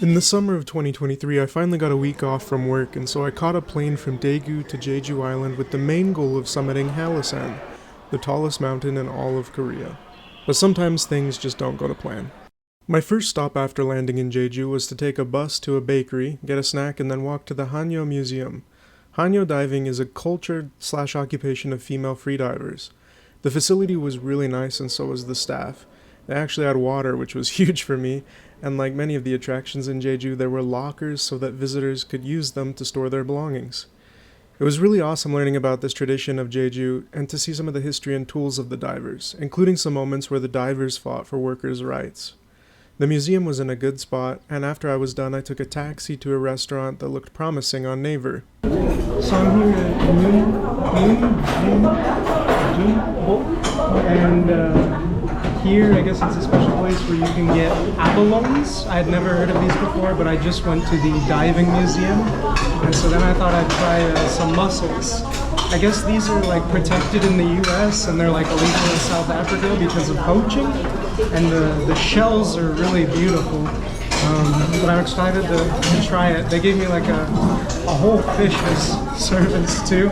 In the summer of 2023, I finally got a week off from work, and so I caught a plane from Daegu to Jeju Island with the main goal of summiting Hallasan, the tallest mountain in all of Korea. But sometimes things just don't go to plan. My first stop after landing in Jeju was to take a bus to a bakery, get a snack, and then walk to the Hanyo Museum. Hanyo diving is a culture/occupation of female freedivers. The facility was really nice, and so was the staff. They actually had water, which was huge for me, and like many of the attractions in Jeju, there were lockers so that visitors could use them to store their belongings. It was really awesome learning about this tradition of Jeju and to see some of the history and tools of the divers, including some moments where the divers fought for workers' rights. The museum was in a good spot, and after I was done, I took a taxi to a restaurant that looked promising on Naver. So I'm here at and here, I guess it's a special place where you can get abalones. I had never heard of these before, but I just went to the diving museum, and so then I thought I'd try some mussels. I guess these are like protected in the US and they're like illegal in South Africa because of poaching, and the shells are really beautiful. But I'm excited to try it. They gave me like a whole fish as service too,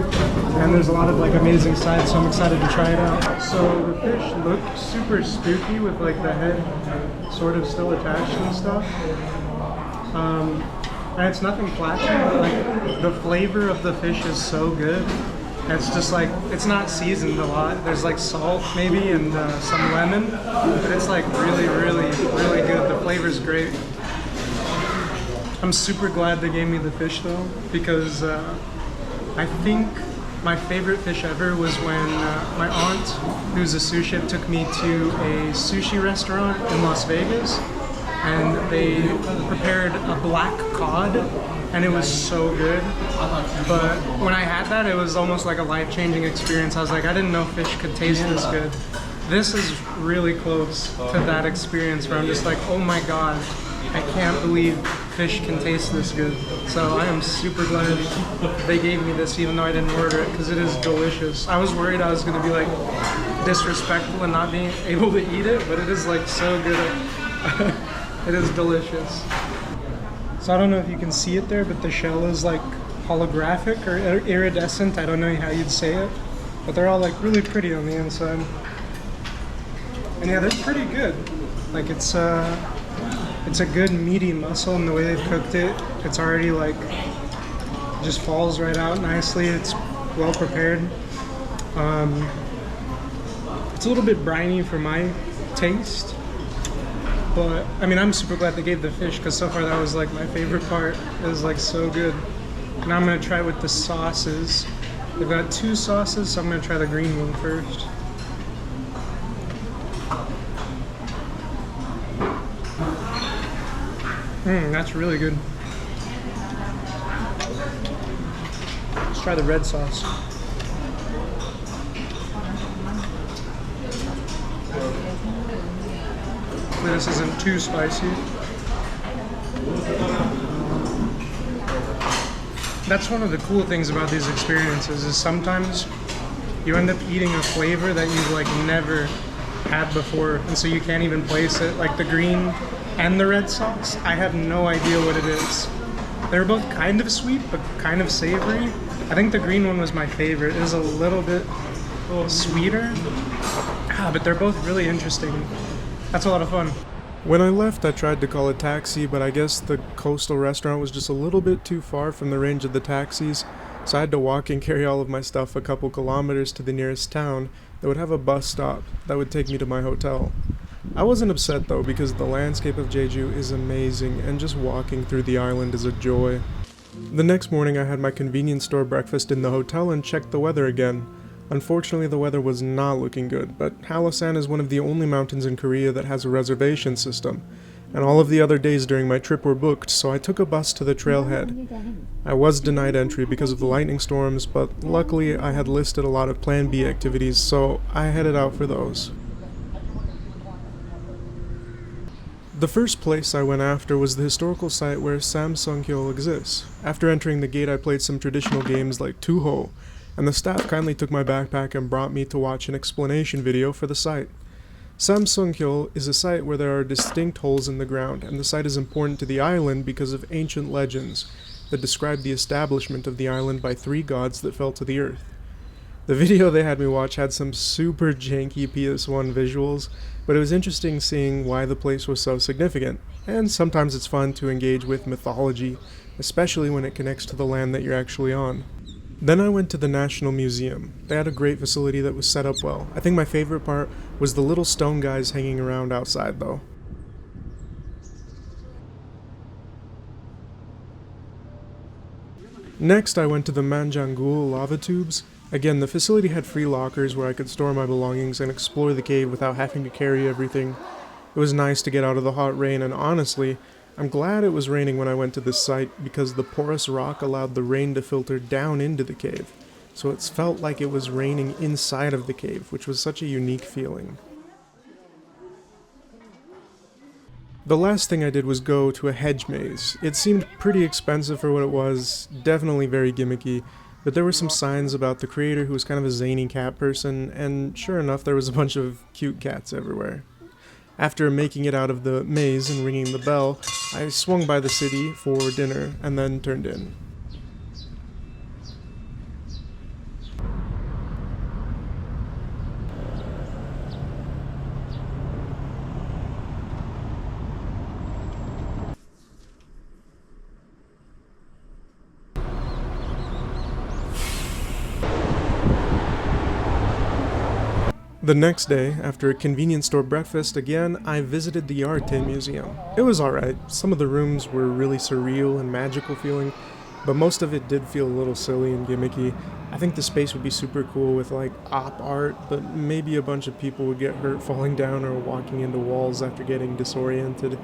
and there's a lot of like amazing sides, so I'm excited to try it out. So the fish looked super spooky with like the head sort of still attached and stuff. And it's nothing flashy, but like the flavor of the fish is so good. It's just like, it's not seasoned a lot. There's like salt maybe and some lemon, but it's like really, really, really good. The flavor's great. I'm super glad they gave me the fish though, because I think my favorite fish ever was when my aunt, who's a sous chef, took me to a sushi restaurant in Las Vegas, and they prepared a black cod, and it was so good. But when I had that, it was almost like a life-changing experience. I was like, I didn't know fish could taste this good. This is really close to that experience where I'm just like, oh my god, I can't believe fish can taste this good. So I am super glad they gave me this, even though I didn't order it, because it is delicious. I was worried I was going to be like disrespectful and not being able to eat it, but it is like so good. It is delicious. So I don't know if you can see it there, but the shell is like holographic or iridescent. I don't know how you'd say it, but they're all like really pretty on the inside. And yeah, they're pretty good. Like it's a good meaty mussel, and the way they've cooked it, it's already like, just falls right out nicely. It's well prepared. It's a little bit briny for my taste, but I mean, I'm super glad they gave the fish, because so far that was like my favorite part. It was like so good. Now I'm gonna try with the sauces. They've got two sauces, so I'm gonna try the green one first. That's really good. Let's try the red sauce. Hopefully this isn't too spicy. That's one of the cool things about these experiences, is sometimes you end up eating a flavor that you've like never had before, and so you can't even place it. Like the green and the red sauce, I have no idea what it is. They're both kind of sweet, but kind of savory. I think the green one was my favorite. It is a little bit sweeter, but they're both really interesting. That's a lot of fun. When I left, I tried to call a taxi, but I guess the coastal restaurant was just a little bit too far from the range of the taxis, so I had to walk and carry all of my stuff a couple kilometers to the nearest town that would have a bus stop that would take me to my hotel. I wasn't upset though, because the landscape of Jeju is amazing, and just walking through the island is a joy. The next morning I had my convenience store breakfast in the hotel and checked the weather again. Unfortunately, the weather was not looking good, but Hallasan is one of the only mountains in Korea that has a reservation system, and all of the other days during my trip were booked, so I took a bus to the trailhead. I was denied entry because of the lightning storms, but luckily I had listed a lot of Plan B activities, so I headed out for those. The first place I went after was the historical site where Samsung exists. After entering the gate, I played some traditional games like Tuho, and the staff kindly took my backpack and brought me to watch an explanation video for the site. Samsunghyol is a site where there are distinct holes in the ground, and the site is important to the island because of ancient legends that describe the establishment of the island by three gods that fell to the earth. The video they had me watch had some super janky PS1 visuals, but it was interesting seeing why the place was so significant, and sometimes it's fun to engage with mythology, especially when it connects to the land that you're actually on. Then I went to the National Museum. They had a great facility that was set up well. I think my favorite part was the little stone guys hanging around outside though. Next I went to the Manjangul lava tubes. Again, the facility had free lockers where I could store my belongings and explore the cave without having to carry everything. It was nice to get out of the hot rain, and honestly, I'm glad it was raining when I went to this site because the porous rock allowed the rain to filter down into the cave, so it felt like it was raining inside of the cave, which was such a unique feeling. The last thing I did was go to a hedge maze. It seemed pretty expensive for what it was, definitely very gimmicky, but there were some signs about the creator who was kind of a zany cat person, and sure enough there was a bunch of cute cats everywhere. After making it out of the maze and ringing the bell, I swung by the city for dinner and then turned in. The next day, after a convenience store breakfast again, I visited the Arte Museum. It was alright. Some of the rooms were really surreal and magical feeling, but most of it did feel a little silly and gimmicky. I think the space would be super cool with like op art, but maybe a bunch of people would get hurt falling down or walking into walls after getting disoriented.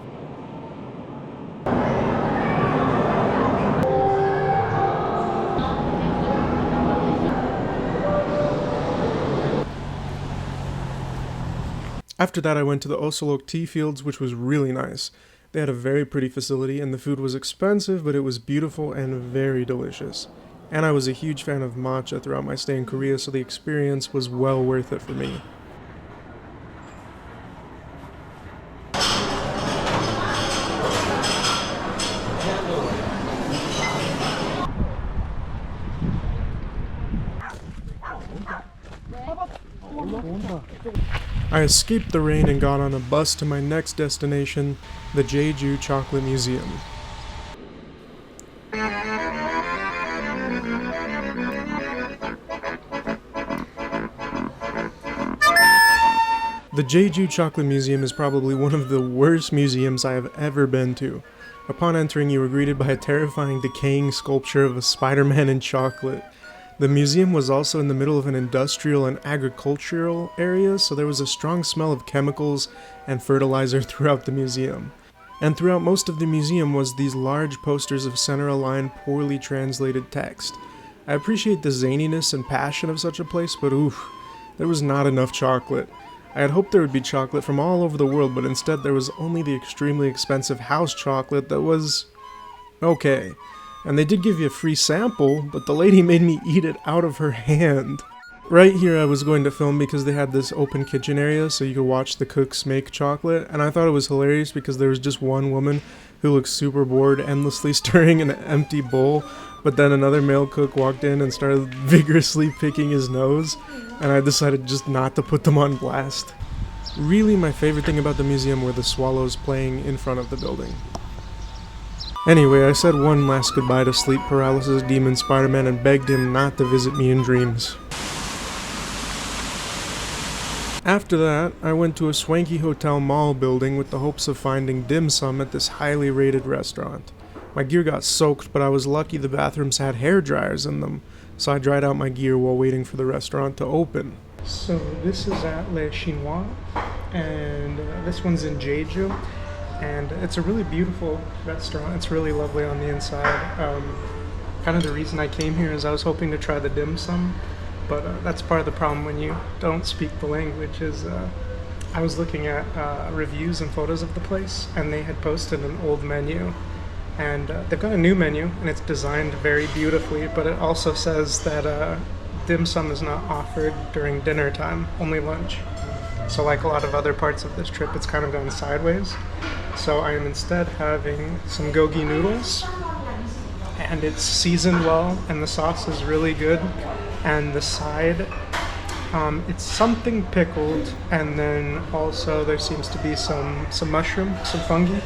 After that I went to the Osolok tea fields, which was really nice. They had a very pretty facility and the food was expensive, but it was beautiful and very delicious. And I was a huge fan of matcha throughout my stay in Korea, so the experience was well worth it for me. I escaped the rain and got on a bus to my next destination, the Jeju Chocolate Museum. The Jeju Chocolate Museum is probably one of the worst museums I have ever been to. Upon entering, you were greeted by a terrifying decaying sculpture of a Spider-Man in chocolate. The museum was also in the middle of an industrial and agricultural area, so there was a strong smell of chemicals and fertilizer throughout the museum. And throughout most of the museum was these large posters of center-aligned, poorly translated text. I appreciate the zaniness and passion of such a place, but oof, there was not enough chocolate. I had hoped there would be chocolate from all over the world, but instead there was only the extremely expensive house chocolate that was okay. And they did give you a free sample, but the lady made me eat it out of her hand. Right here I was going to film because they had this open kitchen area so you could watch the cooks make chocolate, and I thought it was hilarious because there was just one woman who looked super bored endlessly stirring an empty bowl, but then another male cook walked in and started vigorously picking his nose, and I decided just not to put them on blast. Really, my favorite thing about the museum were the swallows playing in front of the building. Anyway, I said one last goodbye to sleep paralysis demon Spider-Man and begged him not to visit me in dreams. After that, I went to a swanky hotel mall building with the hopes of finding dim sum at this highly rated restaurant. My gear got soaked, but I was lucky the bathrooms had hair dryers in them, so I dried out my gear while waiting for the restaurant to open. So this is at Le Chinois, and this one's in Jeju. And it's a really beautiful restaurant. It's really lovely on the inside. Kind of the reason I came here is I was hoping to try the dim sum, but that's part of the problem when you don't speak the language is I was looking at reviews and photos of the place, and they had posted an old menu. And they've got a new menu, and it's designed very beautifully, but it also says that dim sum is not offered during dinner time, only lunch. So like a lot of other parts of this trip, it's kind of gone sideways. So I am instead having some gogi noodles, and it's seasoned well, and the sauce is really good. And the side, it's something pickled, and then also there seems to be some mushroom, some fungi.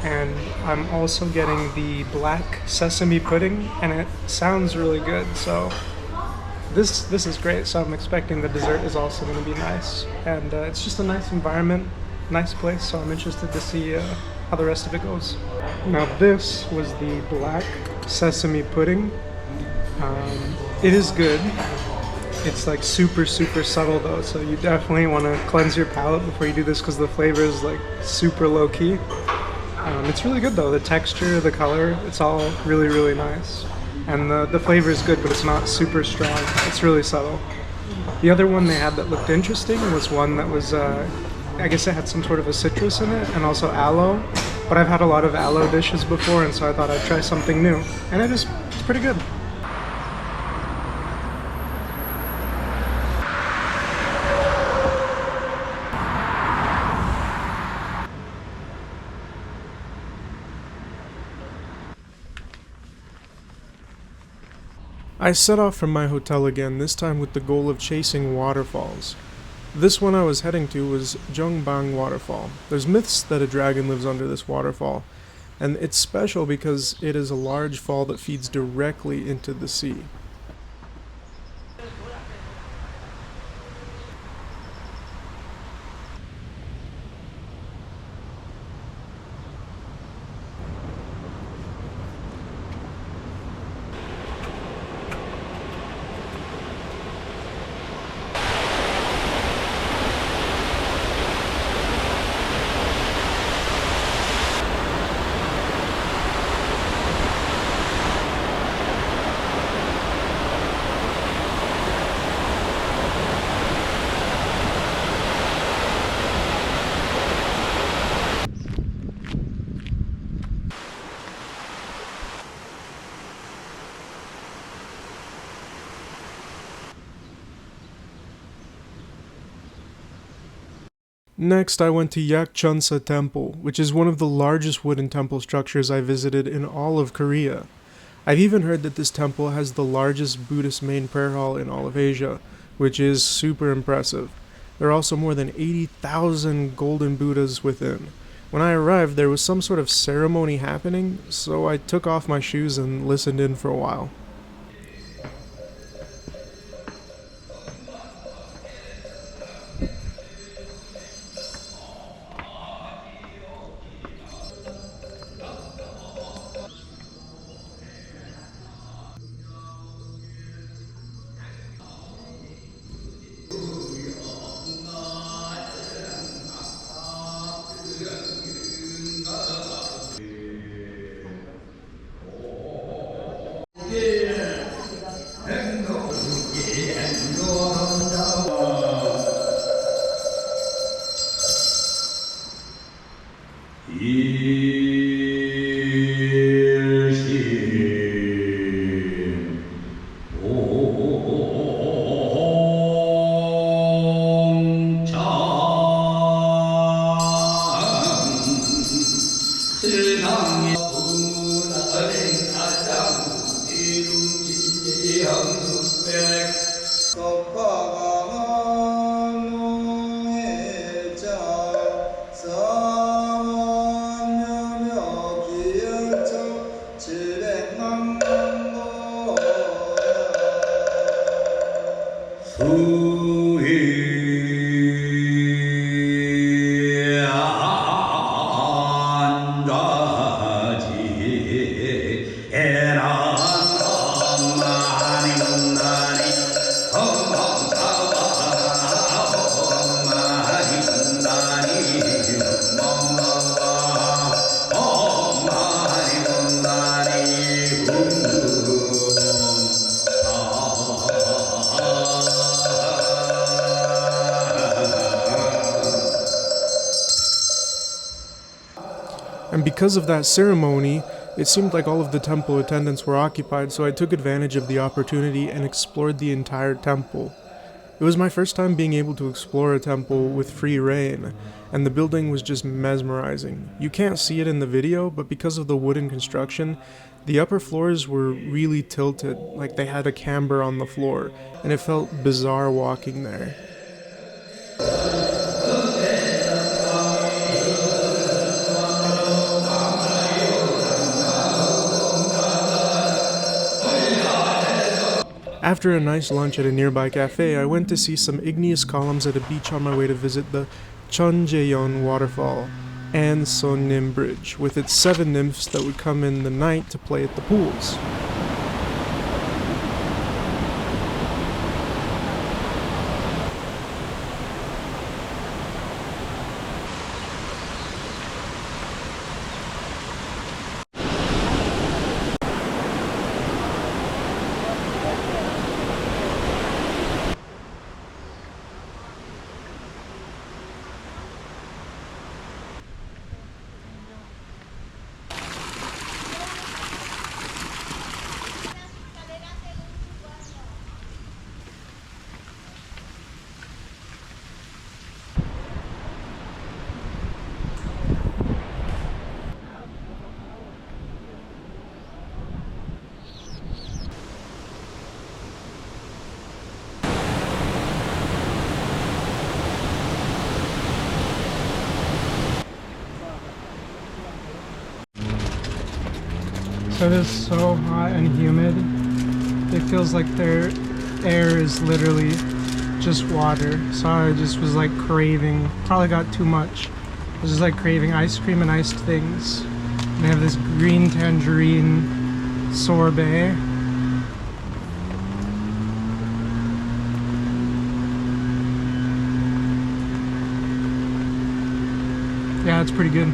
And I'm also getting the black sesame pudding, and it sounds really good. So this is great. So I'm expecting the dessert is also going to be nice, and it's just a nice environment, nice place. So I'm interested to see how the rest of it goes. Now this was the black sesame pudding. It is good. It's like super subtle though, so you definitely want to cleanse your palate before you do this because the flavor is like super low key. It's really good though. The texture, the color, it's all really nice. And the flavor is good, but it's not super strong. It's really subtle. The other one they had that looked interesting was one that was, I guess it had some sort of a citrus in it and also aloe. But I've had a lot of aloe dishes before, and so I thought I'd try something new. And it's pretty good. I set off from my hotel again, this time with the goal of chasing waterfalls. This one I was heading to was Jongbang Waterfall. There's myths that a dragon lives under this waterfall, and it's special because it is a large fall that feeds directly into the sea. Next, I went to Yakchunsa Temple, which is one of the largest wooden temple structures I visited in all of Korea. I've even heard that this temple has the largest Buddhist main prayer hall in all of Asia, which is super impressive. There are also more than 80,000 golden Buddhas within. When I arrived, there was some sort of ceremony happening, so I took off my shoes and listened in for a while. And because of that ceremony, it seemed like all of the temple attendants were occupied, so I took advantage of the opportunity and explored the entire temple. It was my first time being able to explore a temple with free reign, and the building was just mesmerizing. You can't see it in the video, but because of the wooden construction, the upper floors were really tilted, like they had a camber on the floor, and it felt bizarre walking there. After a nice lunch at a nearby cafe, I went to see some igneous columns at a beach on my way to visit the Chonjeon waterfall and Sonnim Bridge, with its 7 nymphs that would come in the night to play at the pools. So it is so hot and humid. It feels like their air is literally just water. So I just was like craving, probably got too much. I was just like craving ice cream and iced things. And they have this green tangerine sorbet. Yeah, it's pretty good.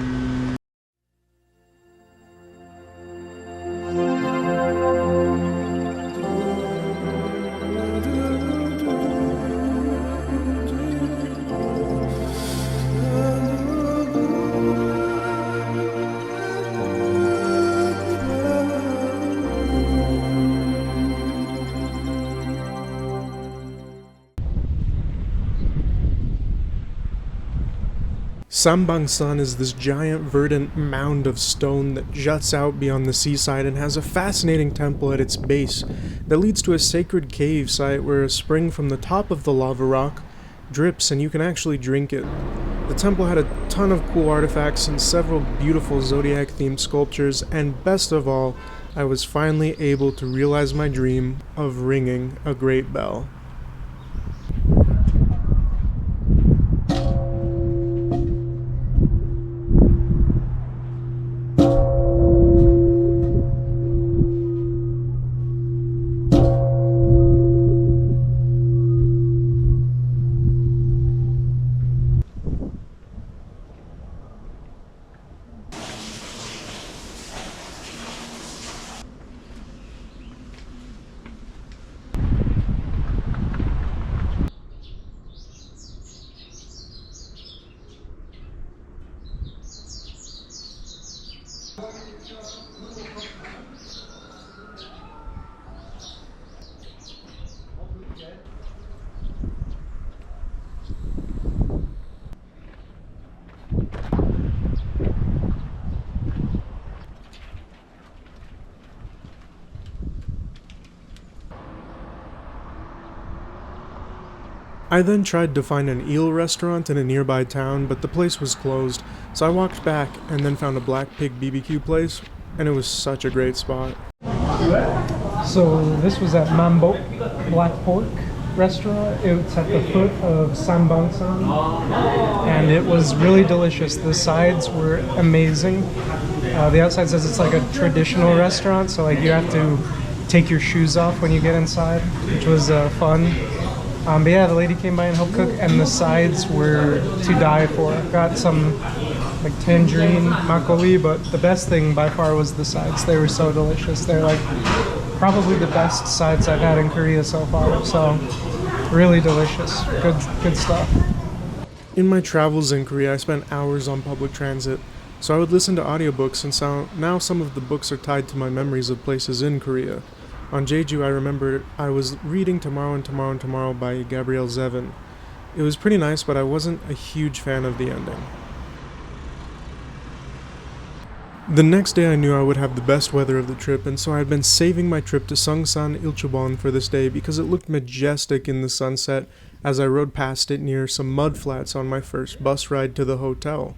Sambangsan is this giant verdant mound of stone that juts out beyond the seaside and has a fascinating temple at its base that leads to a sacred cave site where a spring from the top of the lava rock drips and you can actually drink it. The temple had a ton of cool artifacts and several beautiful zodiac-themed sculptures, and best of all, I was finally able to realize my dream of ringing a great bell. I then tried to find an eel restaurant in a nearby town, but the place was closed, so I walked back and then found a Black Pig BBQ place, and it was such a great spot. So this was at Mambo Black Pork restaurant. It's at the foot of Sambangsan, and it was really delicious. The sides were amazing. The outside says it's like a traditional restaurant, so like you have to take your shoes off when you get inside, which was fun. But yeah, the lady came by and helped cook, and the sides were to die for. Got some like tangerine makgeolli, but the best thing by far was the sides. They were so delicious. They're like probably the best sides I've had in Korea so far. So really delicious. Good stuff. In my travels in Korea, I spent hours on public transit, so I would listen to audiobooks, and so now some of the books are tied to my memories of places in Korea. On Jeju, I remember I was reading Tomorrow and Tomorrow and Tomorrow by Gabrielle Zevin. It was pretty nice, but I wasn't a huge fan of the ending. The next day I knew I would have the best weather of the trip, and so I had been saving my trip to Seongsan Ilchobon for this day because it looked majestic in the sunset as I rode past it near some mud flats on my first bus ride to the hotel.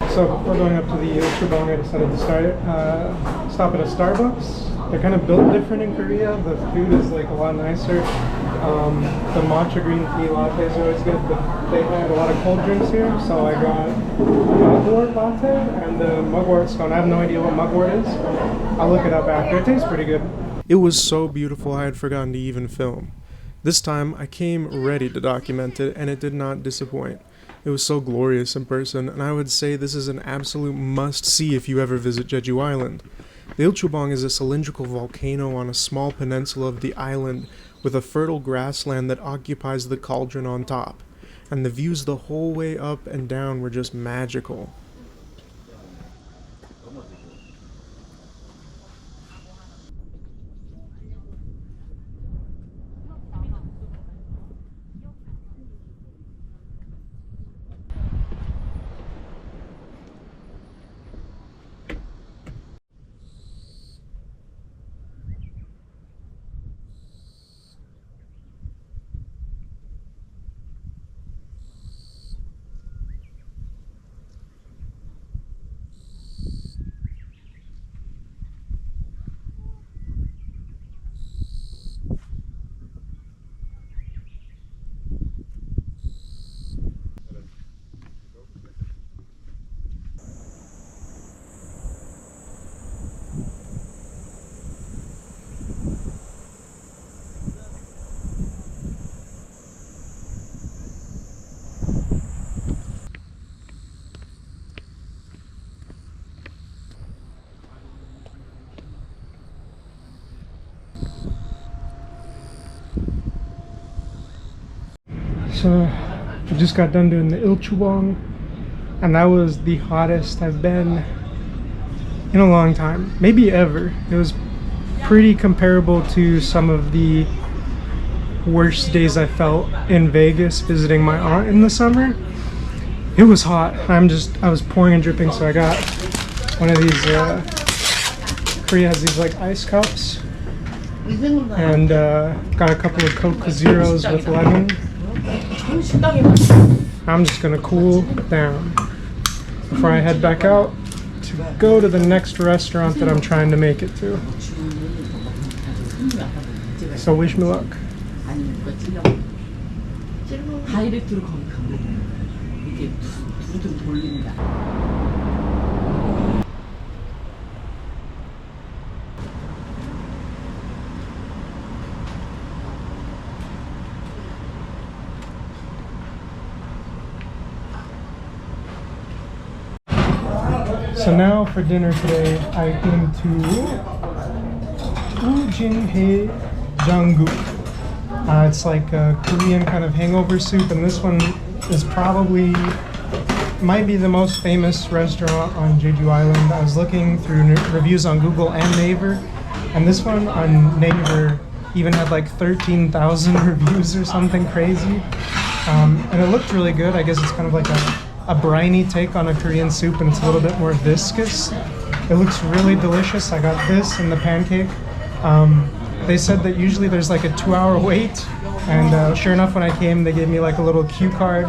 So before going up to the Ilchobon, I decided to stop at a Starbucks. They're kind of built different in Korea. The food is like a lot nicer. The matcha green tea lattes are always good, but they had a lot of cold drinks here, so I got a mugwort latte and the mugwort scone. I have no idea what mugwort is. I'll look it up after. It tastes pretty good. It was so beautiful I had forgotten to even film. This time I came ready to document it, and it did not disappoint. It was so glorious in person, and I would say this is an absolute must-see if you ever visit Jeju Island. The Ilchobong is a cylindrical volcano on a small peninsula of the island with a fertile grassland that occupies the cauldron on top, and the views the whole way up and down were just magical. So I just got done doing the Ilchobong, and that was the hottest I've been in a long time, maybe ever. It was pretty comparable to some of the worst days I felt in Vegas visiting my aunt in the summer. It was hot. I was pouring and dripping, so I got one of these, Korea has these like ice cups, and got a couple of Coke Zeros with lemon. I'm just gonna cool down before I head back out to go to the next restaurant that I'm trying to make it to. So wish me luck. So now for dinner today, I came to Ujinhae Jangguk. It's like a Korean kind of hangover soup, and this one is might be the most famous restaurant on Jeju Island. I was looking through reviews on Google and Naver, and this one on Naver even had like 13,000 reviews or something crazy. And it looked really good. I guess it's kind of like a briny take on a Korean soup, and it's a little bit more viscous. It looks really delicious. I got this and the pancake. They said that usually there's like a 2-hour wait, and sure enough, when I came, they gave me like a little cue card.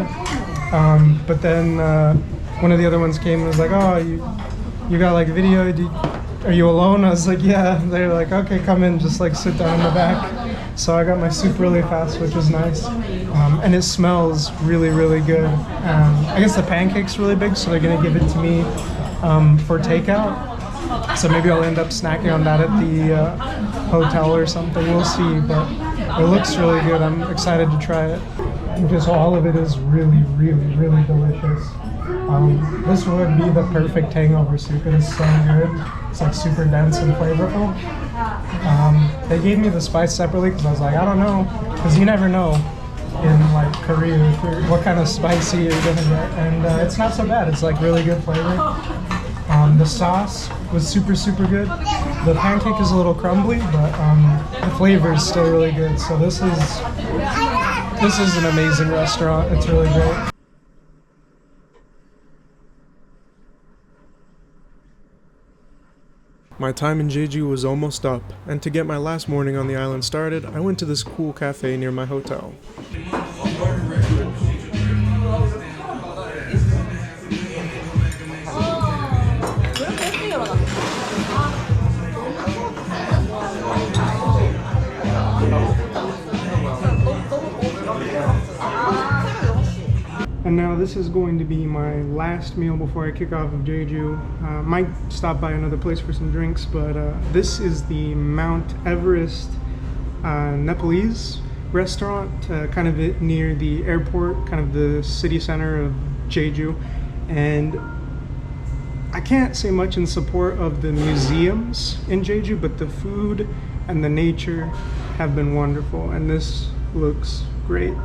But then one of the other ones came and was like, "Oh, you got like video? Are you alone?" I was like, "Yeah." They're like, "Okay, come in, just like sit down in the back." So I got my soup really fast, which was nice, and it smells really, really good. I guess the pancake's really big, so they're gonna give it to me for takeout. So maybe I'll end up snacking on that at the hotel or something. We'll see, but it looks really good. I'm excited to try it. Just all of it is really, really, really delicious. This would be the perfect hangover soup. It is so good. It's like super dense and flavorful. They gave me the spice separately because I was like, I don't know, because you never know in like Korea what kind of spicy you're gonna get, and it's not so bad. It's like really good flavor. The sauce was super good. The pancake is a little crumbly, but the flavor is still really good. So this is an amazing restaurant. It's really great. My time in Jeju was almost up, and to get my last morning on the island started, I went to this cool cafe near my hotel. And now this is going to be my last meal before I kick off of Jeju. Might stop by another place for some drinks, but this is the Mount Everest Nepalese restaurant, kind of near the airport, kind of the city center of Jeju. And I can't say much in support of the museums in Jeju, but the food and the nature have been wonderful, and this looks great.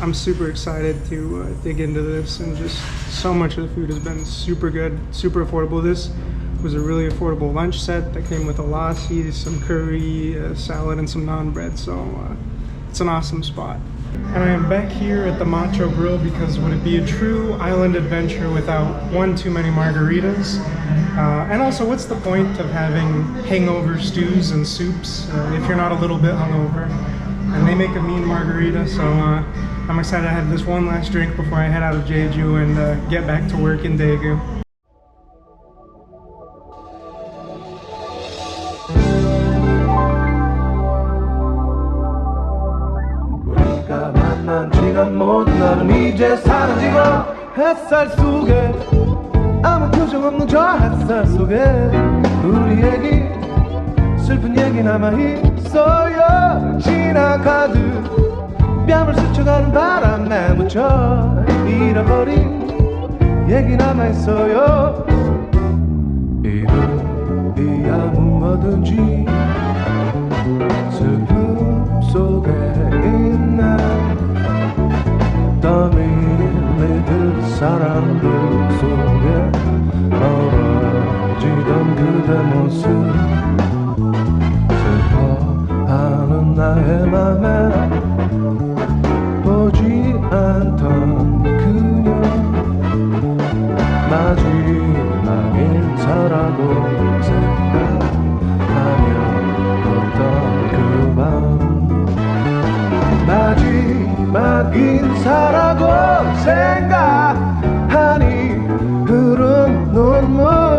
I'm super excited to dig into this, and just so much of the food has been super good, super affordable. This was a really affordable lunch set that came with a lassi, some curry, a salad, and some naan bread, so it's an awesome spot. And I am back here at the Macho Grill because would it be a true island adventure without one too many margaritas? And also, what's the point of having hangover stews and soups if you're not a little bit hungover? And they make a mean margarita, so I'm excited to have this one last drink before I head out of Jeju and get back to work in Daegu. 우리가 만난 지난 모든 날은 이제 사라지고 햇살 속에 아무 표정 없는 저 햇살 속에 우리 얘기 슬픈 얘기 남아있어요. 지나가듯 뺨을 스쳐가는 바람에 묻혀 잃어버린 얘기 남아있어요. 이름이야 무엇든지 슬픔 속에 있네. 떠밀리듯 사람들 속에 멀어지던 그대 모습 슬퍼하는 나의 맘에 보지 않던 그녀 마지막 인사라고 생각하며 걷던 그 밤 마지막 인사라고 생각하니 흐른 눈물